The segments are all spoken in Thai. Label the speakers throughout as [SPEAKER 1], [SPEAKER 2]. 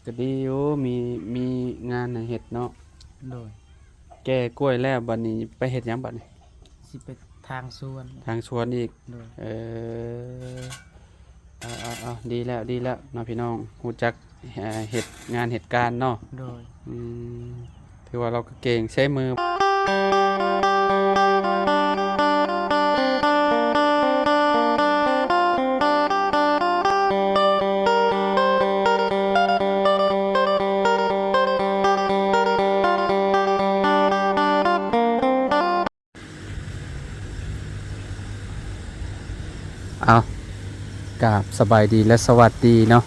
[SPEAKER 1] ก็ดีอยู่มีงานให้เฮ็ดเนาะ
[SPEAKER 2] โดย
[SPEAKER 1] แก้กล้วยแล้วบัดนี้ไปเฮ็ดหยังบัดนี้
[SPEAKER 2] สิไปทางสวน
[SPEAKER 1] ทางสวนอีก
[SPEAKER 2] โดย
[SPEAKER 1] เออเอาดีแล้วเนาะพี่น้องรู้จักเฮ็ดงานเหตุการณ์เนาะ
[SPEAKER 2] โดย
[SPEAKER 1] อืมถือว่าเราก็เก่งใช้มือเอากราบสบายดีและสวัสดีเนาะ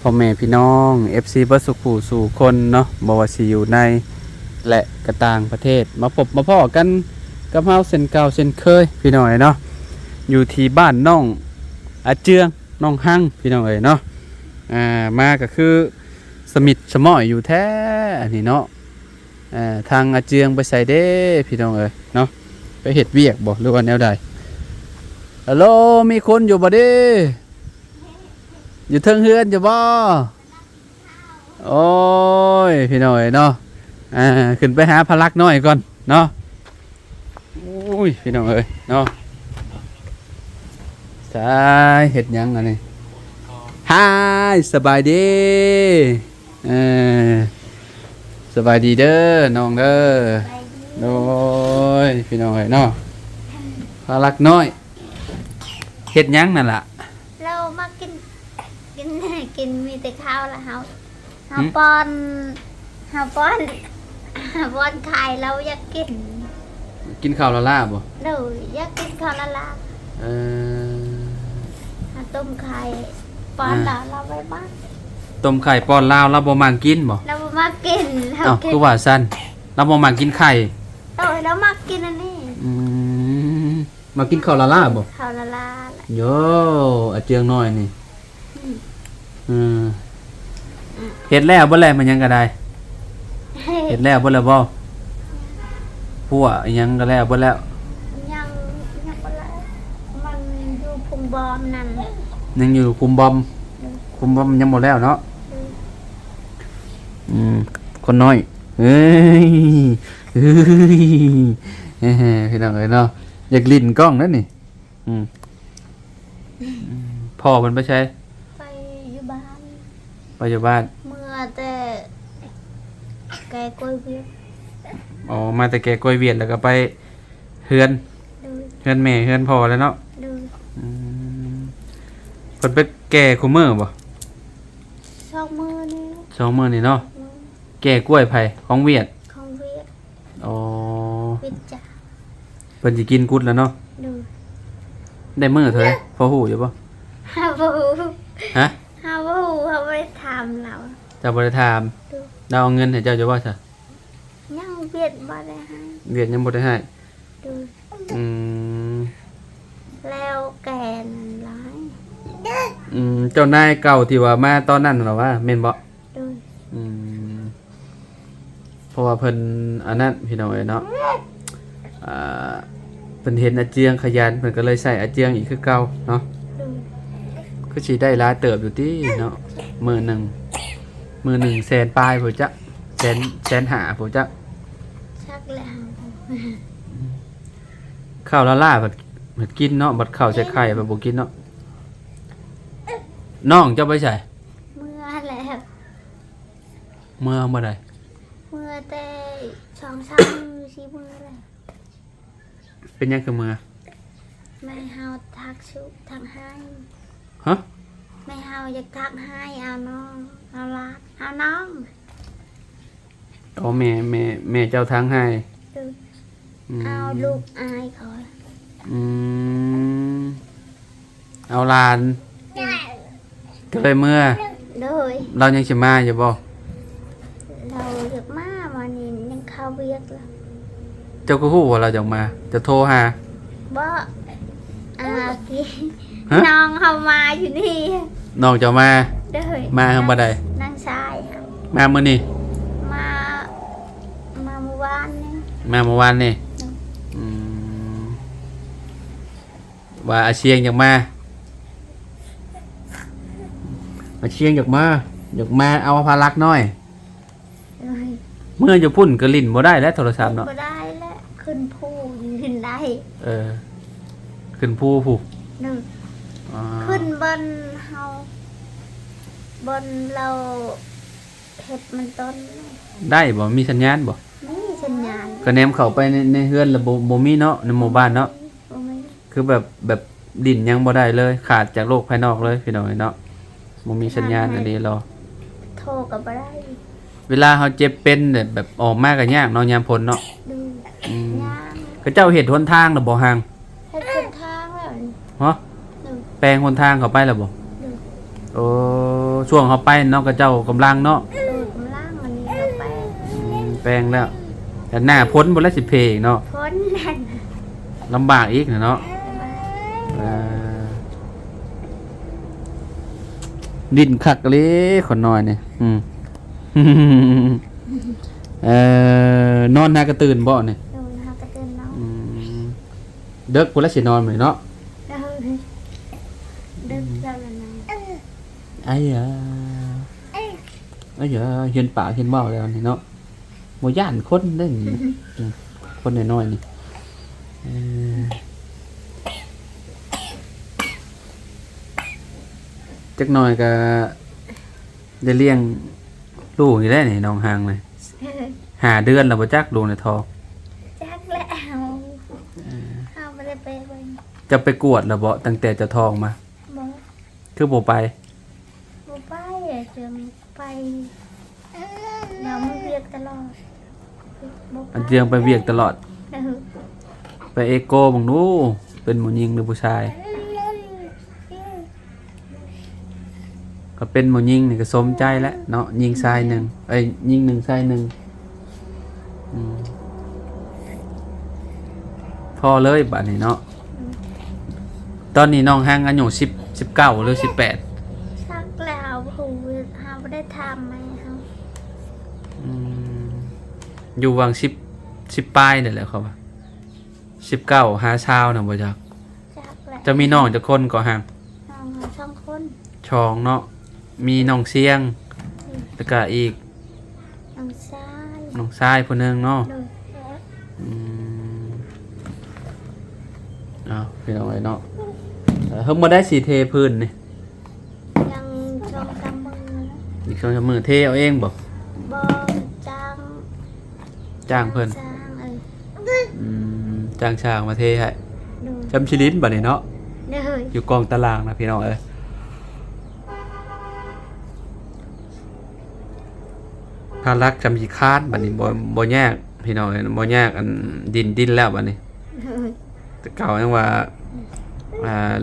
[SPEAKER 1] พ่อแม่พี่น้อง FC เบิดสุขผู้สู่คนเนาะบ่ว่าสิอยู่ในและกระต่างประเทศมาพบมาพ้อกันกับเฮาเส้นเก่าเส้นเคยพี่น้องเอ้ยเนาะอยู่ที่บ้านน้องอาเจืองน้องหังพี่น้องเอ้ยเนาะมาก็คือสมิทสมอยอยู่แท้อันนี้เนาะทางอาเจืองไปใส่เด้พี่น้องเอ้ยเนาะไปเฮ็ดเวียกบ่หรือว่าแนวใดฮัลโหลมีคนอยู่บ่เด้อยู่เทิงเฮือนอยู่บ่โอ้ยพี่น้อยเนาะขึ้นไปหาพลักน้อยก่อนเนาะอุ้ยพี่น้องเอ้ยเนาะสายเฮ็ดหยังอันนี้ฮายสบายดีสบายดีเด้อน้องเด้อโอ้ยพี่น้องเอ้ยเนาะพลักน้อยเฮ็ดหยังนั่นล่ะ
[SPEAKER 3] เรามากินมีแต่ข้าวละเฮาป้อนเฮาป้อนไข่เราอยาก
[SPEAKER 1] กินข้าวละลาบ่
[SPEAKER 3] เราอยากกินข้าวละลา
[SPEAKER 1] เออ
[SPEAKER 3] เฮาต้มไข่ป้อนเราไว้บ้าน
[SPEAKER 1] ต้มไข่ป้อนลาวเราบ่มักกินบ่
[SPEAKER 3] เราบ่มากินเรากิน
[SPEAKER 1] คือว่าซั่นเราบ่มักกินไข่
[SPEAKER 3] เรามากินอันนี้
[SPEAKER 1] มากินข้าวละลาบ่
[SPEAKER 3] ข้าวละลา
[SPEAKER 1] โยอาเจียงน้อยนี่เฮ็ดแล้วบ่แล้วมันยังก็ได้เฮ็ดแล้วบ่แล้วบ่พัวอีหยังก็แล้วบ่แล้ว
[SPEAKER 3] ยังบ่แล้วมันอยู่พุงบอมนั่น
[SPEAKER 1] ยังอยู่คุมบอมยังบ่แล้วเนาะคนน้อยเฮ้ยพี่น้องเอ้ยเนาะอยากลิ้นกล้องนั่นนี่พ่อมันไปใช้
[SPEAKER 3] ไปอยู่บ้าน
[SPEAKER 1] เมื่
[SPEAKER 3] อแต่แกกล้วยเวียน
[SPEAKER 1] อ๋อมาแต่แกกล้วยเวียนแล้วก็ไปเฮือนแม่เฮือนพ่อแล้วเนาะเพิ่นไปแก่คุมื้อบ่
[SPEAKER 3] 2 มื้อนี่
[SPEAKER 1] 2 มื้อนี่เนาะแก่กล้วยไผของเวียดอ๋อ
[SPEAKER 3] วิจ้ะ
[SPEAKER 1] เพิ่นสิกินกุดแล้วเนาะได้มื้อเท่าไหร่พอฮู้อยู่บ่
[SPEAKER 3] ฮาบ่ฮู้
[SPEAKER 1] ฮะ
[SPEAKER 3] ฮาบ่ฮู้เฮาบ่ได้ถามเรา
[SPEAKER 1] เจ้าบ่ได้ถามเราเอาเงินให้เจ้าอยู่บ่ซะ
[SPEAKER 3] ยังเวียดบ่ได้ให้
[SPEAKER 1] เวียดยังบ่ได้ให้
[SPEAKER 3] แล้วแกนหลาย
[SPEAKER 1] เจ้านายเก่าที่ว่ามาตอนนั้นเหรอว่าแม่นบ่เพราะว่าเพิ่นอันนั้นพี่น้องเอ้ยเนาะเพิ่นเห็นอาเจียงขยันเพิ่นก็เลยใส่อาเจียงอีกคือเก่าเนาะก็สิได้หลายเติบอยู่ติเนาะมื้อหนึ่งแสนปลายพุ่นจ๊ะแสนห้าพุ่นจ๊ะ
[SPEAKER 3] ชักแล้ว
[SPEAKER 1] ข้าวละลาบัดกินเนาะบัดข้าวใส่ไข่บัดบ่กินเนาะน้องเจ้าไปใส่
[SPEAKER 3] เมื่อแล้ว
[SPEAKER 1] เมื่อใด
[SPEAKER 3] เมื่อแต่2-3 4มื้อแล้ว
[SPEAKER 1] เป็นยังคือเมื่อ
[SPEAKER 3] แม่เฮาทักให้
[SPEAKER 1] ฮะ
[SPEAKER 3] แม่เฮาอยากทักให้เอาน้องเอาลาเอาน้อง
[SPEAKER 1] อ๋อแม่เจ้าทางให้
[SPEAKER 3] เอาลูกอายขอ
[SPEAKER 1] เอาหลานก็เลยเมื่อเรายังสิมาอยู่บ่
[SPEAKER 3] เราอยากมาวันนี้ยังเข้าเวียกแล้ว
[SPEAKER 1] เจ้าก็ฮู้ว่าเราจะมาจะโทรหา
[SPEAKER 3] บ่กี้น้องเฮามาอยู่นี่
[SPEAKER 1] น้องจะมามาทางบ่ได้
[SPEAKER 3] นางชาย
[SPEAKER 1] มามื้อนี้
[SPEAKER 3] มาเมื่อวานนี่
[SPEAKER 1] ว่าอาเชียงอยากมาอาเชียงอยากมา อยากมาเอาพารักน้อย
[SPEAKER 3] เอ้ย
[SPEAKER 1] เมื่อจะพุ่นก็ลิ้นบ่ได้แล้วโทรศัพท์เนาะ
[SPEAKER 3] บ่ได้แล้วขึ้นผู้ยืนได้
[SPEAKER 1] ขึ้นภูผู้
[SPEAKER 3] หนึ่ง
[SPEAKER 1] อ่า
[SPEAKER 3] ขึ้นบนเฮาบนเราเห็ดมันต้น
[SPEAKER 1] ได้บ่มีสัญญาณบ่
[SPEAKER 3] นี่สัญญาณ
[SPEAKER 1] ก็แนมเข้าไปในเฮือนแล้วบ่มีเนาะในหมู่บ้านเนาะ
[SPEAKER 3] บ่มี
[SPEAKER 1] คือแบบดินยังบ่ได้เลย ขาดจากโลกภายนอกเลยพี่น้องเนาะบ่มีสัญญาณอันนี้รอ
[SPEAKER 3] โทรกับบ่ได้
[SPEAKER 1] เวลาเฮาเจ็บเป็นเนี่ยแบบออกมาก็ยากเนาะยามพ้นเนาะ
[SPEAKER 3] ดู
[SPEAKER 1] อืม
[SPEAKER 3] ย่าง
[SPEAKER 1] ก็เจ้าเฮ็ดหนทางแล้วบ่ห่าง
[SPEAKER 3] เฮ็ดเป็นทางแล้ว
[SPEAKER 1] ฮะ
[SPEAKER 3] ดู
[SPEAKER 1] แปลงหนทางเข้าไปแล้วบ่
[SPEAKER 3] ดู
[SPEAKER 1] โอ้ช่วงเขาไปเนาะก็เจ้ากำลังเนาะ
[SPEAKER 3] ดูกำลังอันนี้เราไป
[SPEAKER 1] แปลงแล้วแต่หน้าพ้นบ่แล้วสิเพอีกเนาะ
[SPEAKER 3] พ้นนั่น
[SPEAKER 1] ลำบากอีกนะเนาะเอ่อดินคักเลยคนน้อยเนี่ยนอนหน้ากระตื่นบ่เนี่ย
[SPEAKER 3] ดูเฮาก็ตื่นเนาะ
[SPEAKER 1] เด็กกูแล้วสินอนมื้อเนาะ
[SPEAKER 3] ดึกแล้วนะ
[SPEAKER 1] ไอ้ยาเห็นปากเห็นเว้าแล้วนี่เนาะบ่ย่านคนเด้นี่คนน้อยๆนี่จักหน่อยก็ได้เลี้ยงลูกอยู่ได้นี่น้องหางเลย5 เดือนแล้วบ่จักลูกในท้อง
[SPEAKER 3] จักแล้วเฮาบ่ได้ไปเบิ่ง
[SPEAKER 1] จะไปกวดแล้วบ่ตั้งแต่เจะท้องมา
[SPEAKER 3] บ่
[SPEAKER 1] คือบ่ไป
[SPEAKER 3] บ่ไปจึงไปเราไม่เรียกตลอดบ่ไป
[SPEAKER 1] อันเจียงไปเวียกตลอด
[SPEAKER 3] เออ
[SPEAKER 1] ไปเอโกบังหนูเป็นหมูยิงหรือผู้ชาย ก็เป็นหมูยิงนี่ก็สมใจแล้วเนาะยิงชายหนึ่งยิงหนึ่งชายหนึ่งพอเลยบัดนี้เนาะตอนนี้น้องห้างอายุ19หรือ18
[SPEAKER 3] ชักแล้วหูเฮาบ่ได้ทำไหมเฮา
[SPEAKER 1] อยู่วัง10ปลายนี่แหละครับว่า19หาชาวน่ะบ่จัก
[SPEAKER 3] จักแล้ว
[SPEAKER 1] จะมีน้องจักคนก็ห่าง
[SPEAKER 3] น้องสองคน
[SPEAKER 1] ช่องเนาะมีน้องเสียงแล้วก็อีก
[SPEAKER 3] น้องชาย
[SPEAKER 1] น้องชายผู้หนึงเนาะ
[SPEAKER 3] โดย
[SPEAKER 1] อ้าวพี่น้องไอ้เนาะเพิ่งมาได้สีเทพื้นนี่
[SPEAKER 3] ยังชมกำมือนะ
[SPEAKER 1] อีก2-3 มื้อเทเอาเองบ่
[SPEAKER 3] บ่จ้าง
[SPEAKER 1] จ้างเพิ่น
[SPEAKER 3] จ้าง
[SPEAKER 1] จ้างช่างมาเทให้
[SPEAKER 3] โดย
[SPEAKER 1] จำชิลินบัดนี้เนาะ
[SPEAKER 3] โดย
[SPEAKER 1] อยู่กองตารางนะพี่น้องเอ้ยภารักจำสิคาดบัดนี้บ่ยากพี่น้องเอ้ยบ่ยากอันดินแล้วบัดนี้
[SPEAKER 3] โดย
[SPEAKER 1] แต่เก่ายังว่า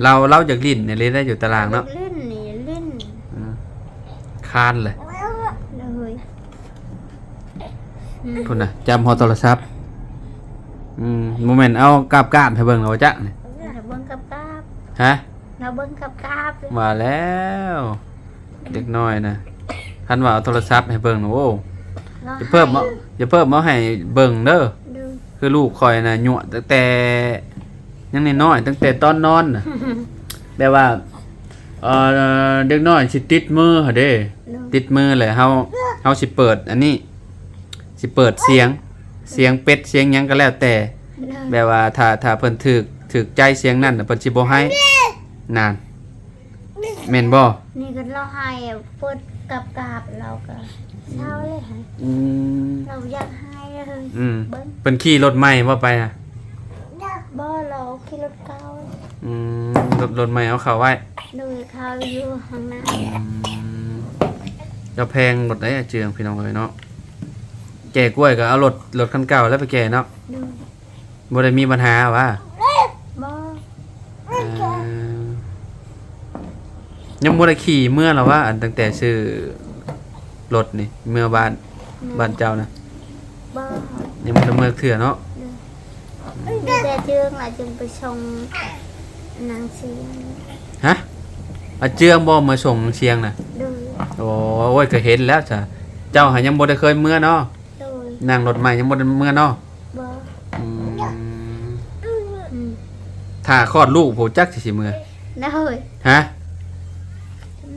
[SPEAKER 1] เราจากลิ้นเนี่ยเล่นได้อยู่ตารางเนาะ
[SPEAKER 3] เล่นนี่เล่น
[SPEAKER 1] คานเลย
[SPEAKER 3] โดย
[SPEAKER 1] พุ่นน่ะจำฮอโทรศัพท์โมเมนต์เอากราบให้เบิ่งเอาจ๊ะนี่
[SPEAKER 3] เราเบิ้งกับกาบ
[SPEAKER 1] ฮะ
[SPEAKER 3] เราเบิ้งกับกาบเลย
[SPEAKER 1] มาแล้วเด็กน้อยนะคันว่าเอาโทรศัพท์ให้เบิ่งโอ้
[SPEAKER 3] เรา
[SPEAKER 1] อย่าเพิ่มเอาให้เบิ่งเด้อ
[SPEAKER 3] ดู
[SPEAKER 1] คือลูกคอยน่ะยั่วตั้งแต่ยังน้อยๆตั้งแต่ตอนนอนน่ะแบบว่าเด็กน้อยสิติดมือหั่นเด้
[SPEAKER 3] ดู
[SPEAKER 1] ติดมือเลยเฮาสิเปิดอันนี้สิเปิดเสียงเป็ดเสียงหยังก็แล้วแต่
[SPEAKER 3] ดู
[SPEAKER 1] แบบว่าถ้าเพิ่นถึกใจเสียงนั่นน่ะเพิ่นสิบ่ให้นานแม่นบ่
[SPEAKER 3] นี่ก็เราให้เปิดกับกาบเราก็เช้าเลยฮะเราอยากให้เลย เบิ้ง
[SPEAKER 1] เพิ่นขี่รถใหม่บ่ไปน่ะ
[SPEAKER 3] บ่เราขี่รถเก่าร
[SPEAKER 1] ถใหม่เอาเข้าไว้
[SPEAKER 3] ดูเขาอยู่ข้างหน้า
[SPEAKER 1] จะแพงรถได้เจืองพี่น้องเอ้ยเนาะแก่กล้วยก็เอารถคันเก่าแล้วไปแก่เนาะ
[SPEAKER 3] ดู
[SPEAKER 1] บ่ได้มีปัญหาว่า
[SPEAKER 3] บ่
[SPEAKER 1] ยังบ่ได้ขี่เมื่อหรอว่าอันตั้งแต่ซื้อรถนี่เมื่อบ้านเจ้านะ
[SPEAKER 3] บ่
[SPEAKER 1] ยังบ่ได้เมื่อเถื่อเนาะ
[SPEAKER 3] มีแต่เจืองล่ะจึงไปชงนางเสียง
[SPEAKER 1] ฮะอาเจืองบ่มาส่งเชียงน่ะ
[SPEAKER 3] ดู
[SPEAKER 1] โอ้ยก็เห็นแล้วจ้ะเจ้าหายังบ่ได้เคยเมื่อเนาะ
[SPEAKER 3] ดู
[SPEAKER 1] นั่งรถใหม่ยังบ่ได้เมื่อเนาะ
[SPEAKER 3] บ่
[SPEAKER 1] อืม
[SPEAKER 3] อืม
[SPEAKER 1] ถ้าคลอดลูกโหจักสิเมื่อ
[SPEAKER 3] ได้
[SPEAKER 1] ฮะ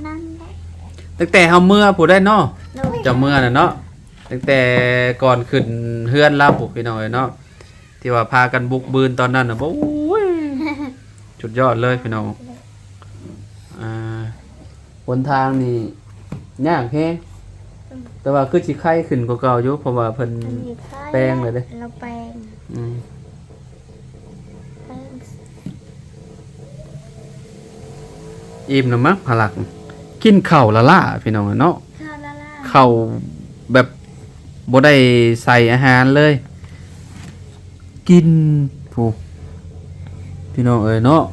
[SPEAKER 3] นั่นแหละ
[SPEAKER 1] ถ ตั้งแต่เฮาเมื่อผู้ได้เนาะ
[SPEAKER 3] โดย
[SPEAKER 1] เจ้าเมื่อน่ะเนาะตั้งแต่ก่อนขึ้นเฮือนลาผู้พี่น้องเอ้ยเนาะที่ว่าพากันบุกบืนตอนนั้นน่ะบ่โอ้ยสุดยอดเลยพี่น้องอ่าหนทางนี่ยากแฮงแต่ว่าคือสิไข้ขึ้นกว่าเก่าอยู่เพราะว่าเพิ่น
[SPEAKER 3] อันนี้ใคร
[SPEAKER 1] แปลงเลยเด้
[SPEAKER 3] เราแปลง
[SPEAKER 1] อืม
[SPEAKER 3] แปลง
[SPEAKER 1] อิ่มแล้วมั้งพลักกินข้าวละล่าพี่น้องเนาะ
[SPEAKER 3] ข้าวละล่า
[SPEAKER 1] ข้าวแบบบ่ได้ใส่อาหารเลย กินผู้พี่น้องเอ้ยเนาะ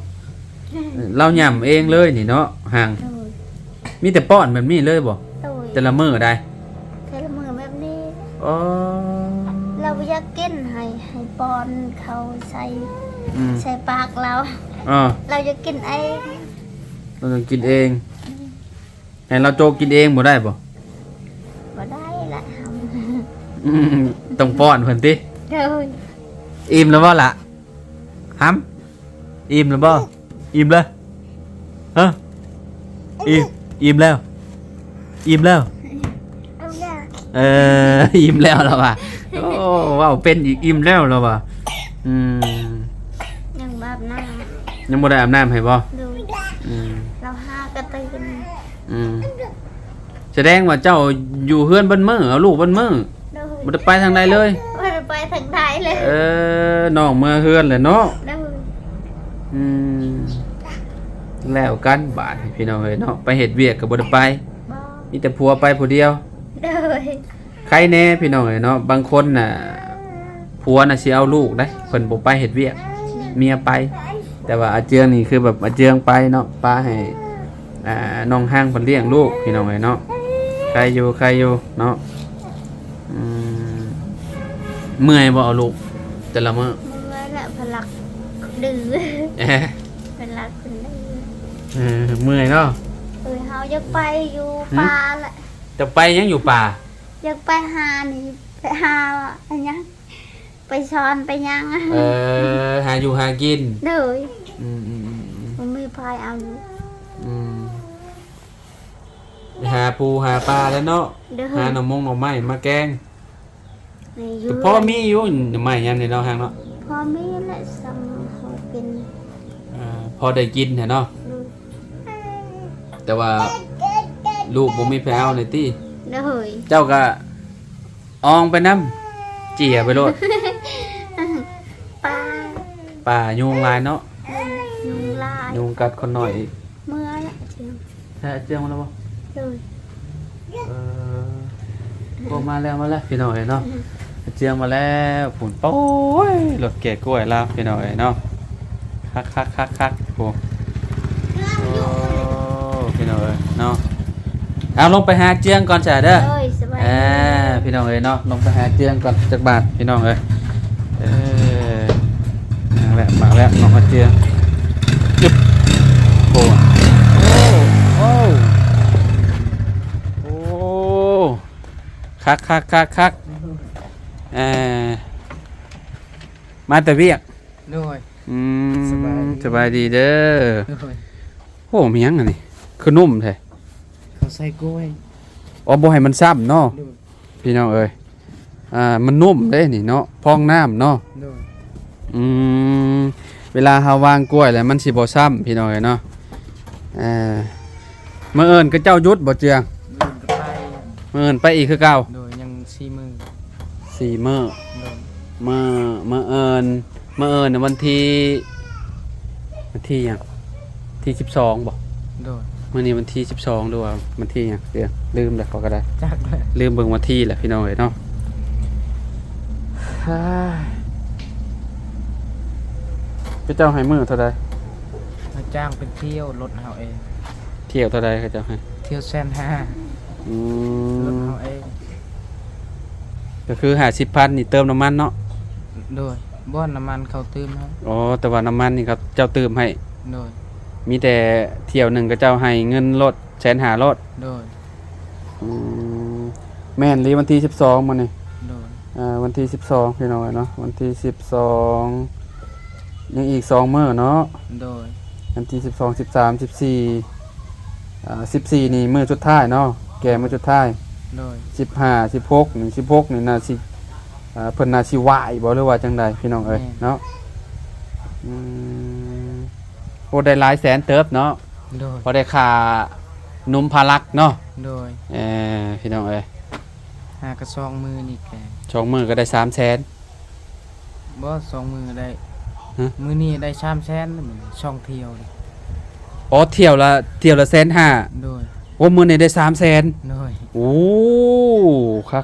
[SPEAKER 1] เราย่ำเองเลยนี่เนาะห่าง
[SPEAKER 3] โดย
[SPEAKER 1] มีแต่ป้อนแบบนี้เลยบ่
[SPEAKER 3] โดย
[SPEAKER 1] แต่ละมื้อได้
[SPEAKER 3] ใช้มือแบบนี้
[SPEAKER 1] อ๋อ
[SPEAKER 3] เราอยากกินให้ปอนเขาใส่
[SPEAKER 1] อืม
[SPEAKER 3] ใส่ปากเรา
[SPEAKER 1] อ๋อ
[SPEAKER 3] เราจะกินเอง
[SPEAKER 1] เราต้องกินเองให้เราโจกกินเองบ่ได้บ่
[SPEAKER 3] บ่ได้ละท
[SPEAKER 1] อืมต้องป้อนเพิ่นติ
[SPEAKER 3] ำโดย
[SPEAKER 1] อิ่มแล้วบ่ล่ะห้ำอิ่มแล้วบ่อิ่มเลยฮะอิ่มแล้วอิ่มแล้ว
[SPEAKER 3] เอาละ
[SPEAKER 1] อิ่มแล้วแล้วว่ะโอ้ว้าวเป็นอีกอิ่มแล้วแล้วว่ะอืม
[SPEAKER 3] ยังแบบนั้น
[SPEAKER 1] ยังบ่ได้อาบน้ำให้บ่
[SPEAKER 3] ดู
[SPEAKER 1] อืม
[SPEAKER 3] เราหากระตือน
[SPEAKER 1] อืมแสดงว่าเจ้าอยู่เฮือนเบิ่นมื้อเอาลูกเบิ่นมื้อ
[SPEAKER 3] ดู
[SPEAKER 1] บ่ได้ไปทางใดเลย
[SPEAKER 3] ว่าไปทางไทยเลย
[SPEAKER 1] น้องเมื่อเฮือนแหละเนาะ
[SPEAKER 3] ดู
[SPEAKER 1] อืมแล้วกันบาดนี้พี่น้องเอ้ยเนาะไปเฮ็ดเวียกก็บ่ได้ไป
[SPEAKER 3] บอ
[SPEAKER 1] มีแต่ผัวไปผู้เดียว
[SPEAKER 3] ดู
[SPEAKER 1] ใครแน่พี่น้องเอ้ยเนาะบางคนน่ะผัวน่ะสิเอาลูกได้เพิ่นบ่ไปเฮ็ดเวียกเมียไป แต่ว่าอาเจืองนี่คือแบบอาเจืองไปเนาะป้าให้น้องห้างเพิ่นเลี้ยงลูกพี่น้องเอ้ยเนาะใครอยู่เนาะอืมเมื่อยบ่เอาลูกแต่ละมื้อ
[SPEAKER 3] มือละพลักดื้อ
[SPEAKER 1] เอ๊ะ
[SPEAKER 3] พลักคนดื้อ
[SPEAKER 1] เมื่อยเนาะ
[SPEAKER 3] เฮาอยากไปอยู่ป่าแหละ
[SPEAKER 1] จะไปยังอยู่ป่า
[SPEAKER 3] อยากไปหานี่ไปหาอันยังไปช้อนไปยัง
[SPEAKER 1] หาอยู่หากิน
[SPEAKER 3] เด้อ
[SPEAKER 1] อืม
[SPEAKER 3] มันมีพายเอาอยู่
[SPEAKER 1] หาปูหาปลาแล้วเนาะ
[SPEAKER 3] เด้อ
[SPEAKER 1] หาหน่อมงหน่อไม้มาแกง
[SPEAKER 3] ในอยู่
[SPEAKER 1] แต่พ่อมีอยู่หน่อไม้ยันในเนาะหางเนาะ
[SPEAKER 3] พอมีแหละสั่งเขากิน
[SPEAKER 1] พอได้กินเนาะ
[SPEAKER 3] ดู
[SPEAKER 1] แต่ว่าลูกบ่มีแผลเอาเลยติ
[SPEAKER 3] เด้อ
[SPEAKER 1] เจ้าก็อองไปน้ำเจียไปโลด
[SPEAKER 3] ปลา
[SPEAKER 1] ป่ายุงลายเนาะ
[SPEAKER 3] ยุงลาย
[SPEAKER 1] ยุงกัดคนหน่อยอีก
[SPEAKER 3] เมื่อละเจียง
[SPEAKER 1] แท้เจียงมาแล้วบ่
[SPEAKER 3] ดู
[SPEAKER 1] โอ้มาแล้วพี่น้อยเนาะเจียงมาแล้วผุนโอ้ยรถแก่กล้วยแล้วพี่น้อยเนาะคักโอ้โอ้พี่น้อยเนาะเอาลงไปหาเจียงก่อนจ้ะเด้อ
[SPEAKER 3] เอ้ยสบาย
[SPEAKER 1] พี่น้องเอ้ยเนาะลงไปหาเจียงก่อนจักบาทพี่น้องเอ้ยมาแล้วน้องมาเจียงจึ๊บโอ้โอ้คักมาแต่เวียก
[SPEAKER 2] ด้วย
[SPEAKER 1] สบายดีเด้อ
[SPEAKER 2] ด้วย
[SPEAKER 1] โอ้มีหยังอันนี้คือนุ่มแท้
[SPEAKER 2] เขาใส่กล้วย
[SPEAKER 1] อ๋อบ่ให้มันซ้ำเนาะ
[SPEAKER 2] ด้วย
[SPEAKER 1] พี่น้องเอ้ยมันนุ่มเด้นี่เนาะพองน้ำเนาะ
[SPEAKER 2] ด้วย
[SPEAKER 1] เวลาเฮาวางกล้วยแล้วมันสิบ่ซ้ำพี่น้องเอ้ยเนาะเมื่อเอิ้นก็เจ้ายุดบ่เจือง
[SPEAKER 2] ลืมกับไป
[SPEAKER 1] เมื่อเอิ้นไปอีกคือเก่า
[SPEAKER 2] โดยยัง4 มือ
[SPEAKER 1] 4มื้อ
[SPEAKER 2] โดย
[SPEAKER 1] เมื่อเอิ้นน่ะวันที่หยังที่12บ่
[SPEAKER 2] โดย
[SPEAKER 1] มื้อนี้วันที่12ด้วยว่าวันที่หยังเดือนลืมแล้วก็ได้
[SPEAKER 2] จักเลย
[SPEAKER 1] ลืมเบิ่งวันที่แหละพี่น้องเอ้ยเนาะพระเจ้าให้มื้อเท่าใด
[SPEAKER 2] มาจ้างเป็นเที่ยวรถเฮาเอง
[SPEAKER 1] เที่ยวเท่าใดเขาเจ้าให้
[SPEAKER 2] เที่ยว1,500
[SPEAKER 1] อื
[SPEAKER 2] รถ
[SPEAKER 1] ม
[SPEAKER 2] เฮาเอง
[SPEAKER 1] ก็คือ50,000นี่เติมน้ำมันเนาะ
[SPEAKER 2] โดยบ่อนน้ำมันเขาตื้มครับ
[SPEAKER 1] อ๋อแต่ว่าน้ำมันนี่ครับเจ้าเติมให้
[SPEAKER 2] โดย
[SPEAKER 1] มีแต่เที่ยวหนึ่งก็เจ้าให้เงินรถ150,000รถ
[SPEAKER 2] โดย
[SPEAKER 1] แม่นลีวันที่12มื้อนี่
[SPEAKER 2] โดย
[SPEAKER 1] วันที่12พี่น้องเนาะวันที่12ยังอีก2มื้อเนาะ
[SPEAKER 2] โดย
[SPEAKER 1] วันที่12 13 14 14นี่มื้อสุดท้ายเนาะแก่มื้อสุดท้าย
[SPEAKER 2] โดย
[SPEAKER 1] 15 16นี่16นี่น่าสิเพิ่นน่าสิไหว้บ่หรือว่าจังใดพี่น้องเอ้ยเนาะอืมโอ้ได้หลายแสนเติบเนาะ
[SPEAKER 2] โดย
[SPEAKER 1] พอได้ค่านุ่มพารักเนาะ
[SPEAKER 2] โดย
[SPEAKER 1] พี่น้องเอ้ย
[SPEAKER 2] หากระซองมือนี่แก
[SPEAKER 1] ช่องมือก็ได้3แสน
[SPEAKER 2] บ่สองมือได้
[SPEAKER 1] ฮะ
[SPEAKER 2] มือนี่ได้300,000แล้วมื้อนี้ช่องเที่ยวนี่
[SPEAKER 1] อ๋อเที่ยวละ1.5 แสน
[SPEAKER 2] โดย
[SPEAKER 1] โอ้มื้อนี้ได้3แสน
[SPEAKER 2] โดย
[SPEAKER 1] โอ้คั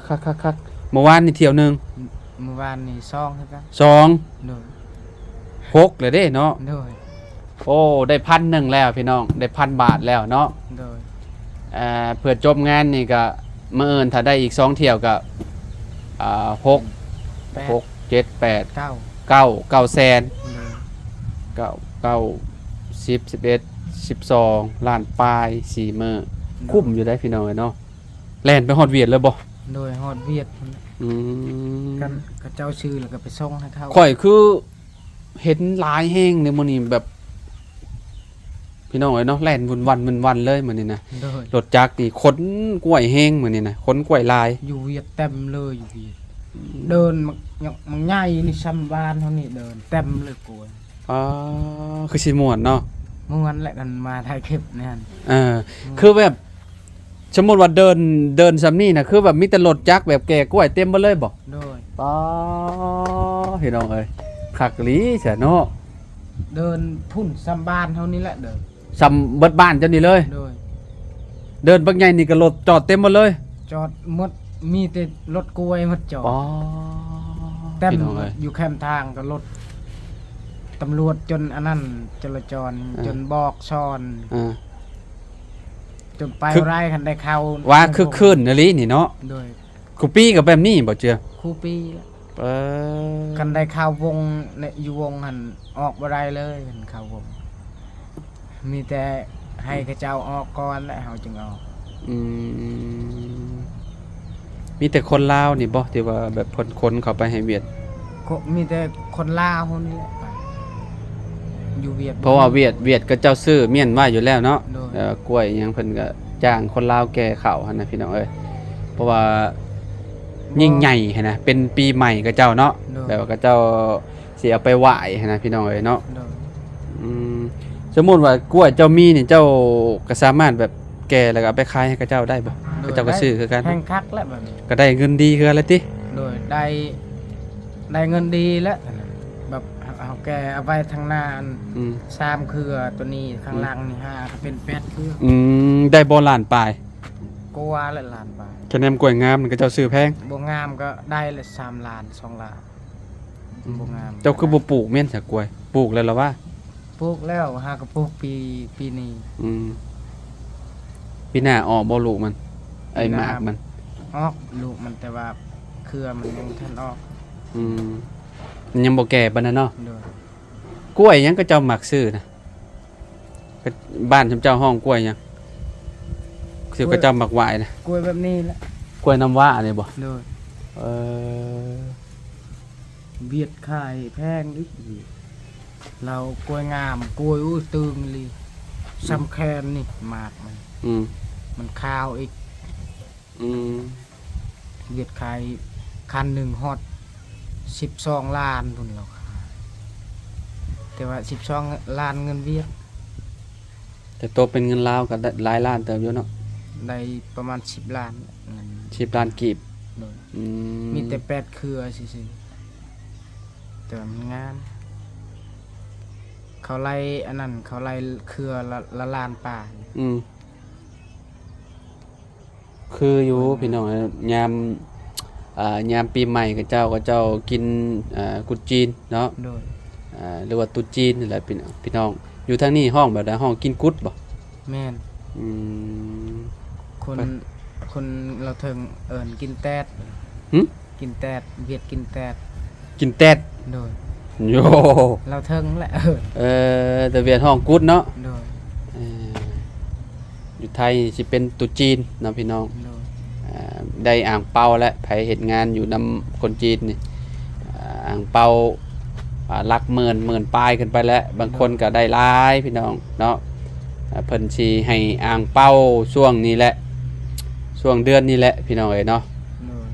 [SPEAKER 1] กๆๆๆเมื่อวานนี่เที่ยวหนึง
[SPEAKER 2] เมื่อวานนี่ซองคือกัน
[SPEAKER 1] 2
[SPEAKER 2] โดย
[SPEAKER 1] 6เลยเด้เนาะ
[SPEAKER 2] โดย
[SPEAKER 1] โอ้ได้1,000แล้วพี่น้องได้1,000 บาทแล้วเนาะ
[SPEAKER 2] โดย
[SPEAKER 1] เพื่อจบงานนี่ก็มื้ออื่นถ้าได้อีก2เที่ยวก็6
[SPEAKER 2] 8
[SPEAKER 1] 6 7 8
[SPEAKER 2] 9
[SPEAKER 1] 9แสน
[SPEAKER 2] โดย
[SPEAKER 1] 9 10 11 12ล้านปลาย4มื้อคุ้มอยู่ได้พี่น้องเอ้ยเนาะแล่นไปฮอดเวียดเลยบ่
[SPEAKER 2] โดยฮอดเวียดพุ่น
[SPEAKER 1] อืม
[SPEAKER 2] กันก็เจ้าชื่อแล้วก็ไปส่งให้เขา
[SPEAKER 1] ข่อยคือเห็นหลายแห้งในมื้อนี้แบบ พี่น้องเอ้ยเนาะแล่นวันเลยมื้อนี้นะ
[SPEAKER 2] โดย
[SPEAKER 1] รถจักรนี่ขนกล้วยแห้งมื้อนี้นะขนกล้วยลาย
[SPEAKER 2] อยู่เวียดเต็มเลยอยู่เวียดเดินมันง่ายนี่ซ้ำบ้านเท่านี้เดินเต็มเลยกลัว
[SPEAKER 1] อ๋อคือสิม่วนเนาะ
[SPEAKER 2] เมื่อวันแหละกันมาถ่ายคลิปเนี่ย
[SPEAKER 1] คือแบบสมมุติว่าเดินซำนี้นะคือแบบมีแต่รถจักรแบบแก่กล้วยเต็มเบิดเลยบ่
[SPEAKER 2] โดย
[SPEAKER 1] ป๋อพี่น้องเอ้ยคักอีหลีซะเนาะ
[SPEAKER 2] เดินพุ่นซ้ำบ้านเท่านี้แหละเดิน
[SPEAKER 1] ซำเบิดบ้านเจ้านี่เลย
[SPEAKER 2] โดย
[SPEAKER 1] เดินบักใหญ่นี่ก็รถจอดเต็มหมดเลย
[SPEAKER 2] จอดหมดมีแต่รถกล้วยหมดจอด
[SPEAKER 1] ป๋อ
[SPEAKER 2] เต็ม
[SPEAKER 1] พี่น้องเอ้ย
[SPEAKER 2] อยู่แคมทางก็รถตำรวจจนอันนั้นจราจรจนบอกซอน
[SPEAKER 1] อ่า
[SPEAKER 2] จนไป
[SPEAKER 1] คือ
[SPEAKER 2] ไร่คันได้เข้า
[SPEAKER 1] ว่าคือคืนอีหลีนี่เนาะ
[SPEAKER 2] โดย
[SPEAKER 1] กูปี้กับแบบนี้บ่เจือ
[SPEAKER 2] ครูปีแล้ว
[SPEAKER 1] เออ
[SPEAKER 2] กันได้เข้าวงในอยู่วงหันออกบ่ได้เลยกันเข้าวง มีแต่ให้เขาเจ้าออกก่อนแล้วเฮาจึงออก
[SPEAKER 1] อืมมีแต่คนลาวนี่บ่ที่ว่าแบบคนเข้าไปให้เวียด
[SPEAKER 2] มีแต่คนลาวคนนี้แหละไปอยู่เวียด
[SPEAKER 1] เพราะว่าเวียดก็เจ้าซื้อเมียนไว้อยู่แล้วเนาะ
[SPEAKER 2] โดย
[SPEAKER 1] กล้วยหยังเพิ่นก็จ้างคนลาวแก่ข้าวหั่นน่ะพี่น้องเอ้ยเพราะว่ายิ่งใหญ่หั่นน่ะเป็นปีใหม่กับเจ้าเนาะ
[SPEAKER 2] โดย
[SPEAKER 1] แบบว่าก็เจ้าสิเอาไปไหว้หั่นน่ะพี่น้องเอ้ยเนาะ
[SPEAKER 2] โดย
[SPEAKER 1] อืมสมมุติว่ากล้วยเจ้ามีนี่เจ้าก็สามารถแบบแก่แล้วก็เอาไปขายให้กับเจ้าได้บ่ก็เจ้าก็ซื้อคือกัน
[SPEAKER 2] แพงคักแล้วแบบนี้
[SPEAKER 1] ก็ได้เงินดีคือกันแล้วติ
[SPEAKER 2] โดยได้เงินดีแล้วแบบเอาแกเอาไว้ทางหน้าอัน
[SPEAKER 1] อืม
[SPEAKER 2] 3เครือตัวนี้ข้างล่างนี่5ก็เป็น8เครือ
[SPEAKER 1] ได้บ่ล้านปลาย
[SPEAKER 2] กว่าละล้านบาท
[SPEAKER 1] คะแนนกล้วยงามนี่ก็เจ้าซื้อแพง
[SPEAKER 2] บ่งามก็ได้ละ3ล้าน2ล้านบ่งาม
[SPEAKER 1] เจ้าคือบ่ปลูกแม่นซะกล้วยปลูกแล้วล่ะว่า
[SPEAKER 2] ปลูกแล้วหาก็ปลูกปีนี้
[SPEAKER 1] ปีหน้าออกบ่ลูกมันไอ้หมากมัน
[SPEAKER 2] ออกลูกมันแต่ว่าเครือมันยังทันออก
[SPEAKER 1] มันยังบ่แก่ปานนั้นเนาะ
[SPEAKER 2] โดย
[SPEAKER 1] กล้วยหยังก็เจ้ามักซื้อนะก็บ้านชำเจ้าห้องกล้วยหยังสิก็เจ้ามักไหว้นะ
[SPEAKER 2] กล้วยแบบนี้แหละ
[SPEAKER 1] กล้วยน้ำว้านี่บ่
[SPEAKER 2] โดย
[SPEAKER 1] เออ
[SPEAKER 2] เวียดขายแพงอีกเรากล้วยงามกล้วยอู้ตึงเลยซ้ำแคนนี่หมาก
[SPEAKER 1] อืม
[SPEAKER 2] มันขาวอีก
[SPEAKER 1] อืม
[SPEAKER 2] เวียดขายคันหนึ่งฮอต12ล้านพุ่นเราขายแต่ว่า12ล้านเงินเวียด
[SPEAKER 1] แต่โตเป็นเงินลาวก็ได้หลายล้านเติบอยู่เนาะ
[SPEAKER 2] ได้ประมาณ10ล้านเงิน
[SPEAKER 1] 10ล้านกีบ
[SPEAKER 2] โดย
[SPEAKER 1] อื
[SPEAKER 2] มีแต่8เครือซื่อๆแต่ว่ามันงามเขาไล่อันนั้นเขาไล่เครือละล้านป่า
[SPEAKER 1] อืมคืออยู่พี่น้องยามยามปีใหม่ก็เจ้ากินกุดจีนเนาะ
[SPEAKER 2] โดย
[SPEAKER 1] หรือว่าตุ๊จีนนี่แหละพี่น้องอยู่ทางนี้ห้องแบบใดห้องกินกุดบ่
[SPEAKER 2] แม่น
[SPEAKER 1] อืม
[SPEAKER 2] คนเราเทิงเอิ้นกินแตด
[SPEAKER 1] หึ
[SPEAKER 2] กินแตดเวียดกินแตด
[SPEAKER 1] กินแตด
[SPEAKER 2] โดย
[SPEAKER 1] โย
[SPEAKER 2] เราเทิงแหละ
[SPEAKER 1] แต่เวียดห้องกุดเนาะ
[SPEAKER 2] โดย
[SPEAKER 1] เอ่ออยู่ไทยสิเป็นตุ๊จีนเนาะพี่น้อง
[SPEAKER 2] โดย
[SPEAKER 1] ได้อ่างเปาและไผเฮ็ดงานอยู่นำคนจีนนี่อ่างเปาหลักหมื่นปลายขึ้นไปแล้วบางคนก็ได้หลายพี่น้องเนาะ เพิ่นสิให้อ่างเป้าช่วงนี้แหละช่วงเดือนนี้แหละพี่น้องเอ้ยเนาะ
[SPEAKER 2] โดย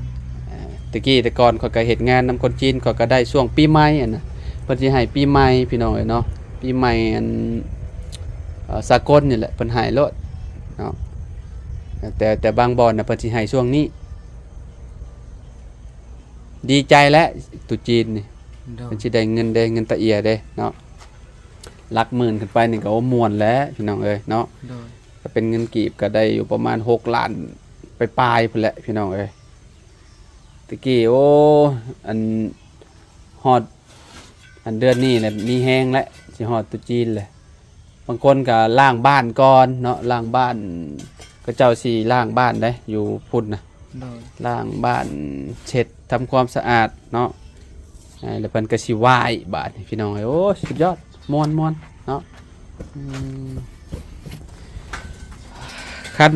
[SPEAKER 1] ตะกี้แต่ก่อนเขาก็เฮ็ดงานนำคนจีนเขาก็ได้ช่วงปีใหม่อันน่ะเพิ่นสิให้ปีใหม่พี่น้องเอ้ยเนาะปีใหม่อันสากลนี่แหละเพิ่นให้โลดเนาะแต่บางบ่อนน่ะเพิ่นสิให้ช่วงนี้ ดีใจแล้วตุจีนนี่
[SPEAKER 2] โดย
[SPEAKER 1] เพิ่นสิได้เงินตะเอียเด้เนาะหลักหมื่นขึ้นไปนี่ก็โอ้ม่วนแล้วพี่น้องเอ้ยเนาะ
[SPEAKER 2] โดย
[SPEAKER 1] ก็เป็นเงินกีบก็ได้อยู่ประมาณ6ล้านไปปลายพุ่นแหละพี่น้องเอ้ยตะกี้โอ้อันฮอดอันเดือนนี้แหละมีแฮงแล้วสิฮอดตุจีนเลยบางคนก็ล้างบ้านก่อนเนาะล้างบ้านก็เจ้าสิล้างบ้านได้อยู่พุ่นน่ะ
[SPEAKER 2] โดย
[SPEAKER 1] ล้างบ้านเช็ดทำความสะอาดเนาะแล้วเพิ่นก็สิไหว้บาดนี่พี่น้องเอ้ยโอ้สุดยอดม่วนเนาะอืมคัน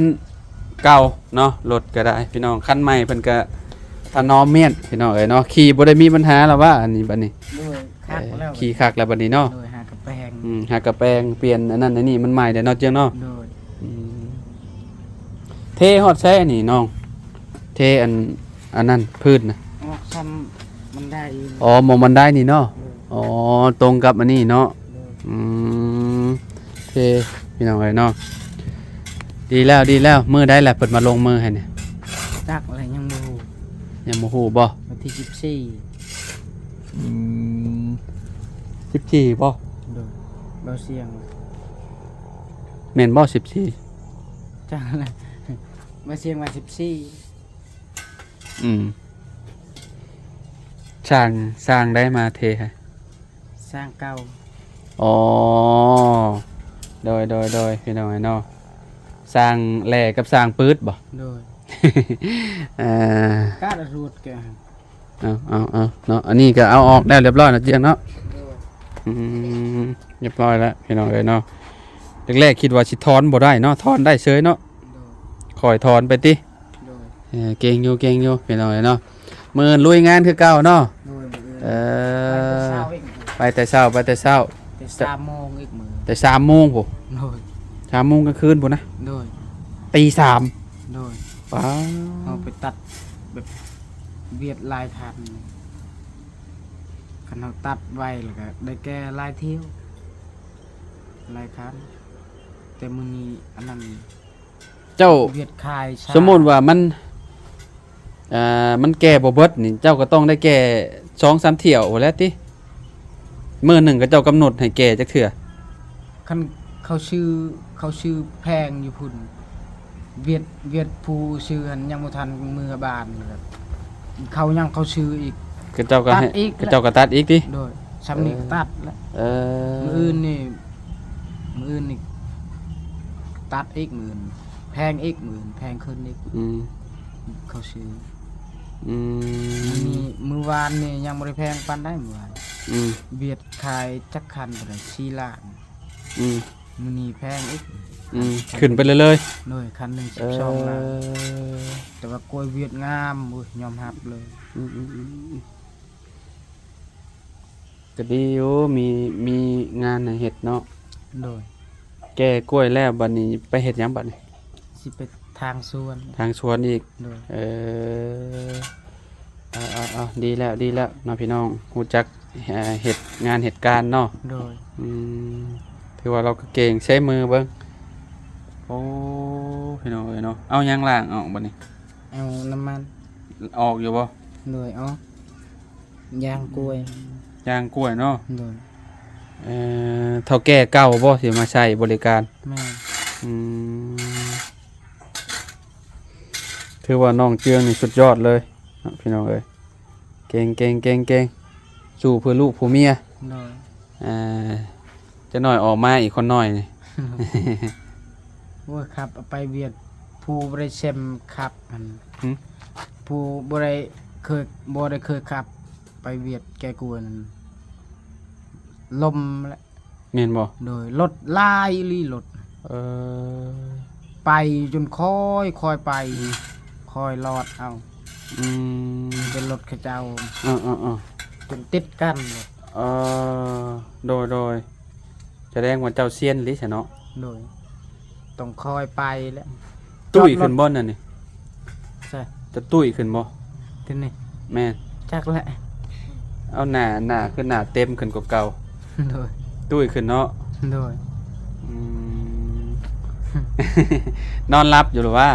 [SPEAKER 1] เก่าเนาะรถก็ได้พี่น้องคันใหม่เพิ่นก็ถนอมเมียนพี่น้องเอ้ยเนาะขี่บ่ได้มีปัญหาแล้วว่าอันนี้บัดนี้
[SPEAKER 2] โดยคักแล้ว
[SPEAKER 1] ขี่คักแล้วบัดนี้เนาะ
[SPEAKER 2] โดยหากระแปง
[SPEAKER 1] หากระแปลงเปลี่ยนอันนั้นอันนี้มันใหม่เด้เนาะเจียงเนาะ
[SPEAKER 2] โดย
[SPEAKER 1] อืมเทฮอดแซ่นี่น้องเทอันนั้นพื้นนะ
[SPEAKER 2] ออกซ้ำมันได้อีก
[SPEAKER 1] อ๋อหมองบันไดนี่เนาะอ๋อตรงกับอันนี้เนาะ
[SPEAKER 2] โดย
[SPEAKER 1] อืมเทพี่น้องเอ้ยเนาะดีแล้วมือได้แหละเปิดมาลงมือให้เนี่ย
[SPEAKER 2] จักอะไรยังบ่ฮู้
[SPEAKER 1] ยังบ่ฮู้บ่
[SPEAKER 2] วันที่14
[SPEAKER 1] อืม14บ่
[SPEAKER 2] โดยเราเสียง
[SPEAKER 1] แม่นบ่14
[SPEAKER 2] จังอะไรมาเสียงมา14
[SPEAKER 1] อืมสร้างได้มาเทให้
[SPEAKER 2] สร้างเก่า
[SPEAKER 1] อ๋อโดยพี่น้องเอ้ยเนาะสร้างแหล่กับสร้างปื๊ดบ่
[SPEAKER 2] โดย
[SPEAKER 1] เอ่อก
[SPEAKER 2] าดรูดแก
[SPEAKER 1] เอาเนาะอันนี้ก็เอาออกได้เรียบร้อยแล้วเจียงเนาะ
[SPEAKER 2] โดย
[SPEAKER 1] อืมเรียบร้อยแล้วพี่น้องเอ้ยเนาะแรกๆคิดว่าสิถอนบ่ได้เนาะถอนได้เฉยเนาะ
[SPEAKER 2] โดย
[SPEAKER 1] คอยถอนไปติ
[SPEAKER 2] โดย
[SPEAKER 1] เก่งอยู่พี่น้องเอ้ยเนาะมื้อลุยงานคือเก่าเนาะ
[SPEAKER 2] โดยมื้อ
[SPEAKER 1] เอ
[SPEAKER 2] อื่น
[SPEAKER 1] ไปแต่เช้าไปแต่เช้า
[SPEAKER 2] แต่3โมงอีกมื้อ
[SPEAKER 1] แต่3โมงพุ่น
[SPEAKER 2] โดย
[SPEAKER 1] 3โมงกลางคืนพุ่นนะ
[SPEAKER 2] โดย
[SPEAKER 1] ตี3
[SPEAKER 2] โดย
[SPEAKER 1] ป้า
[SPEAKER 2] เอาไปตัดแบบเวียดลายทันคันเราตัดไว้แล้วก็ได้แก้ลายเที่ยวลายคันแต่มื้อนี้อันนั้น
[SPEAKER 1] เจ้า
[SPEAKER 2] เวียดคายช้า
[SPEAKER 1] สมมุติว่ามันแก่บ่เบิดนี่เจ้าก็ต้องได้แก่ 2-3 เที่ยวพู้นแหล้วติมื้อหนึงก็เจ้ากำหนดให้แก่จักเทื่อ
[SPEAKER 2] คันเขาชื่อแพงอยู่พุ่นเวียดผู้ชื่อหันยังบ่ทันมือบานเลยเขายังเขาชื่ออีก
[SPEAKER 1] ก็เจ้าก็ให้
[SPEAKER 2] ตัดอีก
[SPEAKER 1] ก็เจ้าก็ตัดอีกติ
[SPEAKER 2] โดยสำนี้ก็ตัดแล้ว
[SPEAKER 1] เออ
[SPEAKER 2] มื้ออื่นนี่ตัดอีกมื้ออื่นแพงอีกมื้ออื่นแพงขึ้นอีก
[SPEAKER 1] อืม
[SPEAKER 2] เขาชื่อ
[SPEAKER 1] อื
[SPEAKER 2] มื้อ
[SPEAKER 1] ม
[SPEAKER 2] นี้มื้อวานนี่ยังบ่ได้แพงปานใดมื้อวาน
[SPEAKER 1] อืม
[SPEAKER 2] เวียดขายจักคันบ่ได้4ล้าน
[SPEAKER 1] อืม
[SPEAKER 2] มื้อนี้แพงอีก
[SPEAKER 1] ขึ้นไปเลย
[SPEAKER 2] โดยคันหนึง
[SPEAKER 1] เออ
[SPEAKER 2] 12ล้านแต่ว่ากล้วยเวียดงามโอ้ยยอมรับเลย
[SPEAKER 1] ก็ดีอยู่มีงานให้เฮ็ดเนาะ
[SPEAKER 2] โดย
[SPEAKER 1] แก้กล้วยแล้วบัดนี้ไปเฮ็ดหยังบัดนี้
[SPEAKER 2] สิไปทางสวน
[SPEAKER 1] ทางสวนอีก
[SPEAKER 2] โดย
[SPEAKER 1] เออเอาดีแล้วเนาะพี่น้องฮู้จักเฮ็ดงานเหตุการณ์เนาะ
[SPEAKER 2] โดย
[SPEAKER 1] อืมถือว่าเราก็เก่งใช้มือเบิ่งโอ้พี่น้องเอ้ยเนาะเอาหยังล้างออกบัดนี้
[SPEAKER 2] เอาน้ำมัน
[SPEAKER 1] ออกอยู่บ่
[SPEAKER 2] โดยเอายางกล้วย
[SPEAKER 1] ยางกล้วยเนาะ
[SPEAKER 2] โดย
[SPEAKER 1] เท่าแก่เก่าบ่สิมาใช้บริการ
[SPEAKER 2] แม่
[SPEAKER 1] อืมถือว่าน้องเจืองนี่สุดยอดเลยเนาะพี่น้องเอ้ยเก่งสู้เพื่อลูกผู้เมีย
[SPEAKER 2] โดย
[SPEAKER 1] จะหน่อยออกมาอีกคนหน่อยนี่
[SPEAKER 2] โอ้ยครับเอาไปเวียดผู้บริเชมขับมัน
[SPEAKER 1] หึ
[SPEAKER 2] ผู้บริเคยขับ ไปเวียดแกกวนลมและ
[SPEAKER 1] แม่นบ่
[SPEAKER 2] โดยรถลายอีหลีรถ
[SPEAKER 1] เออ
[SPEAKER 2] ไปจนค่อยไปค่อยรอดเอา
[SPEAKER 1] อืม
[SPEAKER 2] เป็นรถเขาเจ้า
[SPEAKER 1] เออ
[SPEAKER 2] จนติดกันเลย
[SPEAKER 1] โดยแสดงว่าเจ้าเซียนลิซะเนาะ
[SPEAKER 2] โดย ต้องคอยไปแล้ว
[SPEAKER 1] ตุ้ยขึ้นบ่นั่นนี่
[SPEAKER 2] ใช่
[SPEAKER 1] จะตุ้ยขึ้นบ่
[SPEAKER 2] ที่นี่
[SPEAKER 1] แม่น
[SPEAKER 2] จักแหละ
[SPEAKER 1] เอาหน้าขึ้นหน้าเต็มขึ้นกว่าเก่า
[SPEAKER 2] โดย
[SPEAKER 1] ตุ้ยขึ้นเนาะ
[SPEAKER 2] โดย
[SPEAKER 1] อืม นอนรับอยู่หรือว่า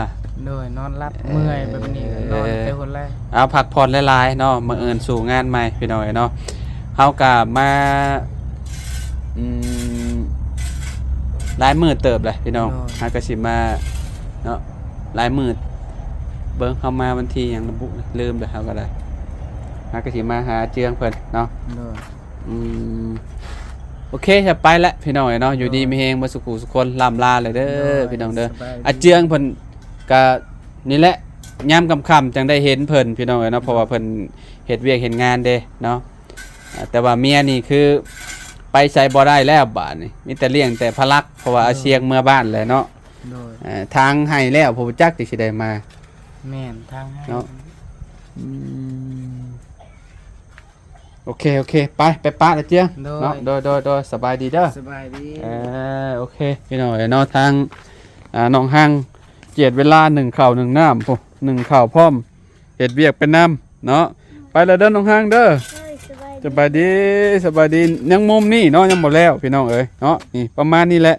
[SPEAKER 2] โดยนอนรับเมื่อยแบบนี้ก็นอนแต่คนแรก
[SPEAKER 1] เอาพักผ่อนหลายๆเนาะมาเอิญสู่งานใหม่พี่น้อยเนาะเฮากะมาอืมหลายมื้อเติบเลยพี่น้องเฮาก็สิมาเนาะหลายมื้อเบิ่งเฮามาวันที่หยังระบุลืมเลยเฮาก็ได้เฮาก็สิมาหาเจืองเพิ่นเนาะ
[SPEAKER 2] โดย
[SPEAKER 1] อืมโอเคจะไปแล้วพี่น้อยเนาะอยู่ดีมีแฮงบ่สุขุสุคนล่ำลาเลยเด้อพี่น้องเด้ออาเจืองเพิ่นก็นี่แหละยามค่ำๆจังได้เห็นเพิ่นพี่น้องเนาะเพราะว่าเพิ่นเฮ็ดเวียกเฮ็ดงานเด้เนาะแต่ว่าเมียนี่คือไปใช้บ่ได้แล้วบาดนี่มีแต่เลี้ยงแต่พลักเพราะว่าอาเชียงเมื่อบ้านแหละเนาะ
[SPEAKER 2] โดย
[SPEAKER 1] ทางให้แล้วผมจักสิได้มา
[SPEAKER 2] แม่นทางให้
[SPEAKER 1] เนาะ โอเคไปป้าละเจียงเนาะโดยสบายดีเด้อ
[SPEAKER 2] สบายดี
[SPEAKER 1] โอเคพี่น้อยเนาะทางน้องห้างเจียดเวลา1ข้าว1น้ำพวก1ข้าวพร้อมเฮ็ดเวียกเป็นน้ำเนาะไปแล้วเด้อน้องห้างเด้อ
[SPEAKER 3] เฮ้ยสบาย
[SPEAKER 1] สบายดียังมุมนี่เนาะยังบ่แล้วพี่น้องเอ้ยเนาะนี่ประมาณนี้แหละ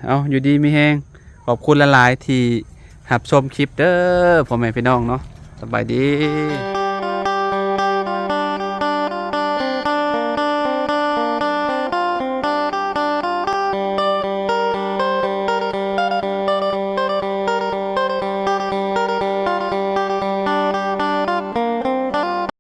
[SPEAKER 1] เอาอยู่ดีมีแฮงขอบคุณหลายๆที่รับชมคลิปเด้อพ่อแม่พี่น้องเนาะสบายดี